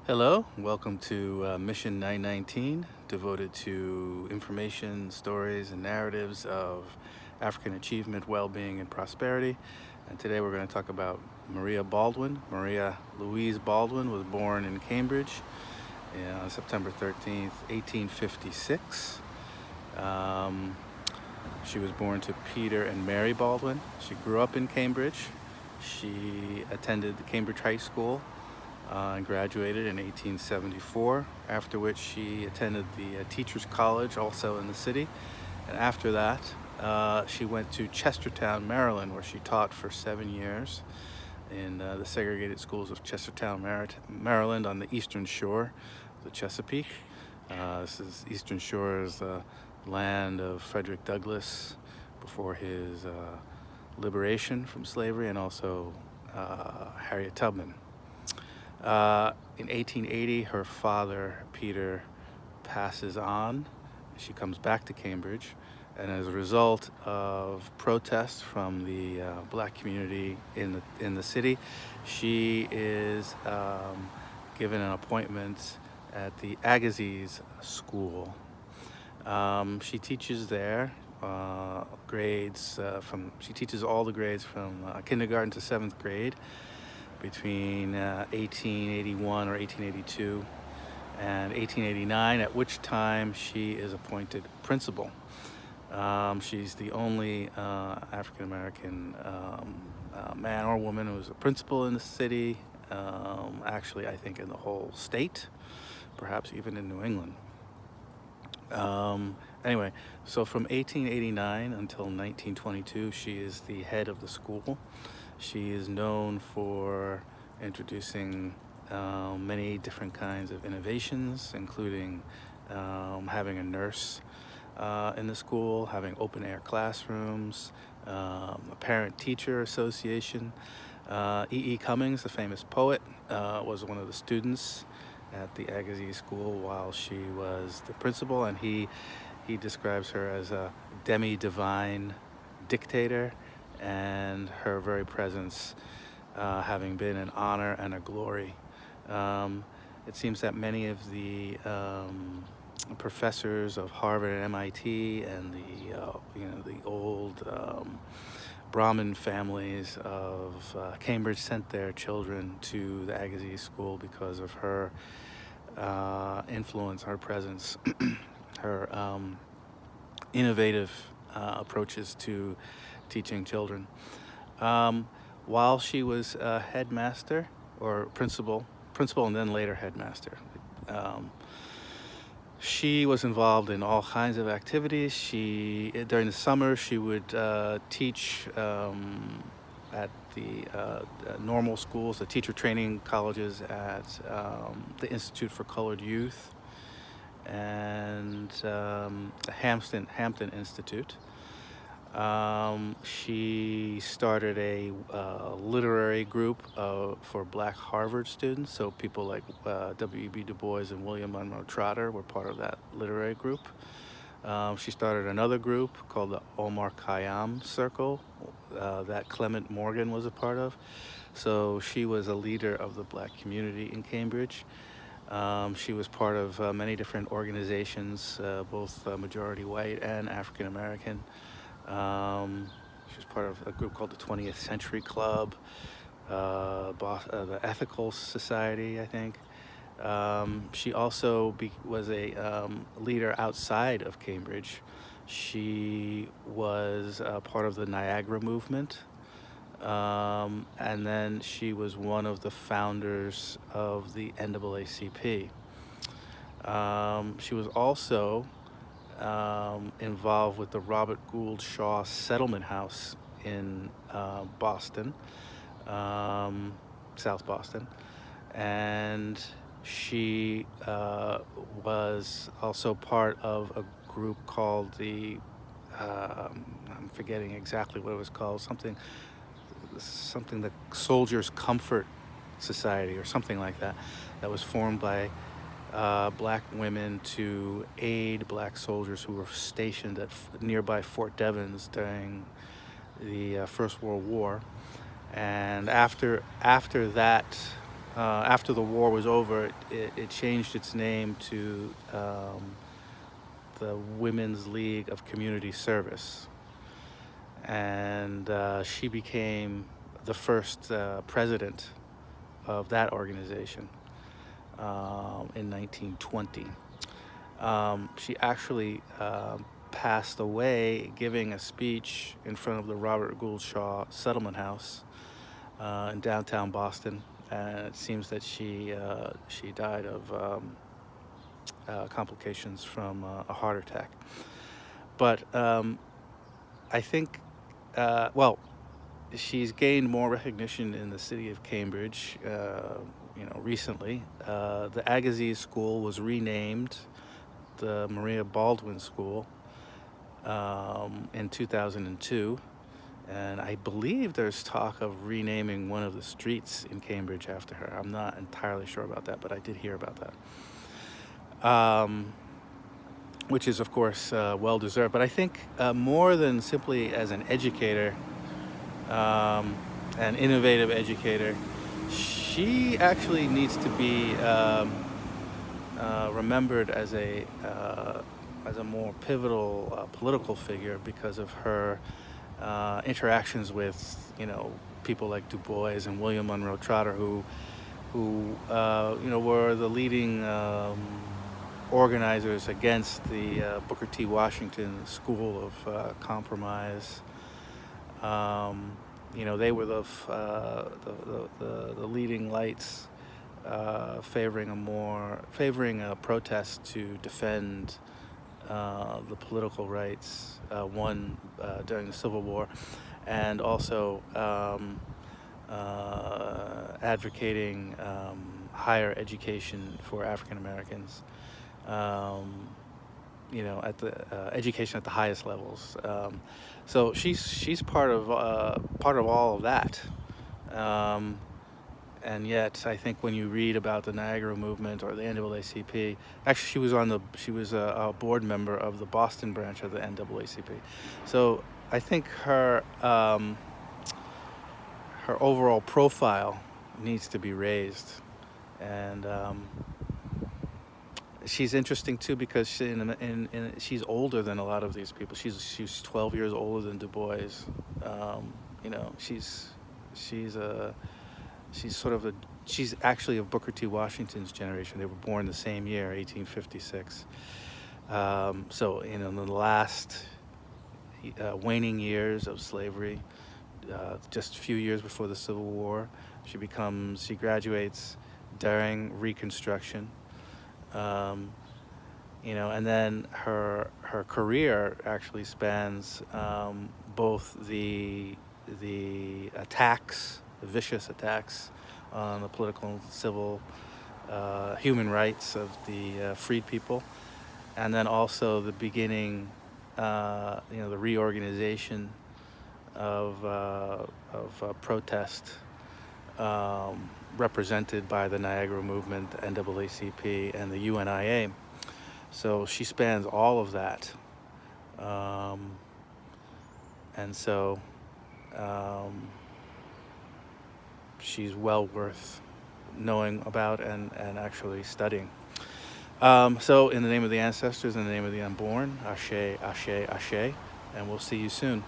Hello, welcome to Mission 919, devoted to information, stories, and narratives of African achievement, well-being, and prosperity. And today we're going to talk about Maria Baldwin. Maria Louise Baldwin was born in Cambridge on September 13th, 1856. She was born to Peter and Mary Baldwin. She grew up in Cambridge. She attended the Cambridge High School and graduated in 1874, after which she attended the Teachers College, also in the city. And after that, she went to Chestertown, Maryland, where she taught for 7 years in the segregated schools of Chestertown, Maryland, on the eastern shore of the Chesapeake. This Eastern Shore is the land of Frederick Douglass before his liberation from slavery, and also Harriet Tubman. In 1880, her father, Peter, passes on. She comes back to Cambridge, and as a result of protests from the black community in the city, she is given an appointment at the Agassiz school. She teaches there she teaches all the grades from kindergarten to 7th grade, between 1881 or 1882 and 1889, at which time she is appointed principal. She's the only African-American man or woman who's a principal in the city, actually I think in the whole state, perhaps even in New England. Anyway, so from 1889 until 1922, she is the head of the school. She is known for introducing many different kinds of innovations, including having a nurse in the school, having open-air classrooms, a parent-teacher association. E. Cummings, the famous poet, was one of the students at the Agassiz school while she was the principal, and he describes her as a demi-divine dictator, and her very presence having been an honor and a glory. It seems that many of the professors of Harvard and MIT and the old Brahmin families of Cambridge sent their children to the Agassiz school because of her influence, her presence, her innovative approaches to teaching children. While she was headmaster or principal and then later headmaster, she was involved in all kinds of activities. During the summer, she would teach at the normal schools, the teacher training colleges at the Institute for Colored Youth and Hampton Institute. She started a literary group for black Harvard students, so people like W.E.B. DuBois and Monroe Trotter were part of that literary group. She started another group called the Omar Khayyam Circle that Clement Morgan was a part of. So she was a leader of the black community in Cambridge. She was part of many different organizations, both majority white and African American. She was part of a group called the 20th Century Club, the Ethical Society, I think. She also was a leader outside of Cambridge. She was part of the Niagara movement, and then she was one of the founders of the NAACP. She was also involved with the Robert Gould Shaw Settlement House in Boston, South Boston, and she was also part of a group called the I'm forgetting exactly what it was called, something the Soldiers Comfort Society or something like that, that was formed by black women to aid black soldiers who were stationed at nearby Fort Devens during the First World War. And after that after the war was over, it changed its name to the Women's League of Community Service. And she became the first president of that organization in 1920. She actually passed away giving a speech in front of the Robert Gould Shaw Settlement House in downtown Boston. And it seems that she died of complications from a heart attack. But I think, well, she's gained more recognition in the city of Cambridge, recently. The Agassiz School was renamed the Maria Baldwin School in 2002. And I believe there's talk of renaming one of the streets in Cambridge after her. I'm not entirely sure about that, but I did hear about that. Which is, of course, well-deserved. But I think more than simply as an educator, an innovative educator, she actually needs to be remembered as a more pivotal political figure because of her interactions with, people like DuBois and William Monroe Trotter, who were the leading organizers against the Booker T. Washington School of Compromise. They were the leading lights favoring a protest to defend the political rights won during the Civil War, and also advocating higher education for African Americans. At the education at the highest levels. So she's part of all of that. And yet, I think when you read about the Niagara movement or the NAACP, actually she was a board member of the Boston branch of the NAACP. So I think her overall profile needs to be raised, and she's interesting too because she's older than a lot of these people. She's 12 years older than DuBois. She's actually of Booker T. Washington's generation. They were born the same year, 1856. So in the last waning years of slavery, just a few years before the Civil War, she graduates during Reconstruction. And then her career actually spans both the attacks, the vicious attacks on the political and civil human rights of the freed people, and then also the beginning, the reorganization of protest represented by the Niagara movement, the NAACP, and the UNIA. So she spans all of that. And so she's well worth knowing about and actually studying. So in the name of the ancestors, in the name of the unborn, Ashe, Ashe, Ashe, and we'll see you soon.